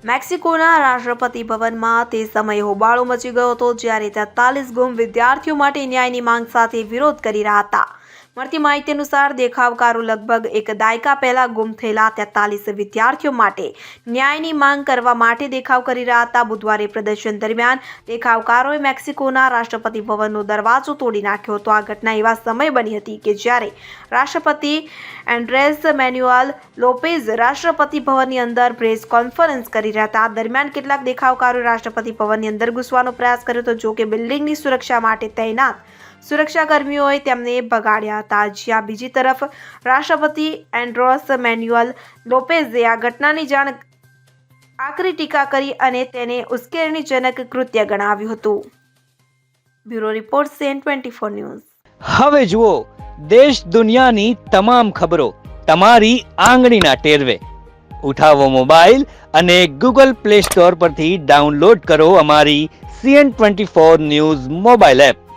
મેક્સિકોના રાષ્ટ્રપતિ ભવનમાં તે સમયે હોબાળો મચી ગયો હતો જ્યારે 43 ગુમ વિદ્યાર્થીઓ માટે ન્યાયની માંગ સાથે વિરોધ કરી રહ્યા હતા. મળતી માહિતી અનુસાર દેખાવકારો લગભગ એક દાયકા પહેલા ગુમ થયેલા 43 વિદ્યાર્થીઓ માટે ન્યાયની માંગ કરવા માટે દેખાવ કરી રહ્યા હતા. બુધવારે પ્રદર્શન દરમિયાન દેખાવકારોએ મેક્સિકોના રાષ્ટ્રપતિ ભવનનો દરવાજો તોડી નાખ્યો હતો. આ ઘટના એવા સમય બની હતી કે જ્યારે રાષ્ટ્રપતિ એન્ડ્રેસ મેન્યુઅલ લોપેઝ રાષ્ટ્રપતિ ભવનની અંદર પ્રેસ કોન્ફરન્સ કરી રહ્યા હતા. દરમિયાન કેટલાક દેખાવકારોએ રાષ્ટ્રપતિ ભવનની અંદર ઘૂસવાનો પ્રયાસ કર્યો હતો. જો કે બિલ્ડિંગની સુરક્ષા માટે તૈનાત સુરક્ષાકર્મીઓએ તેમને ભગાડ્યા હતા. જ્યાં બીજી તરફ રાષ્ટ્રપતિ એન્ડ્રેસ મેન્યુઅલ લોપેઝે આ ઘટનાની જાણ આકરી ટીકા કરી અને તેને ઉશ્કેરણીજનક કૃત્ય ગણાવ્યું હતું. Bureau report CN24 news. હવે જુઓ દેશ દુનિયાની તમામ ખબરો તમારી આંગળીના ટેરવે. ઉઠાવો મોબાઈલ અને Google Play Store પરથી ડાઉનલોડ કરો અમારી CN24 ન્યૂઝ મોબાઈલ એપ.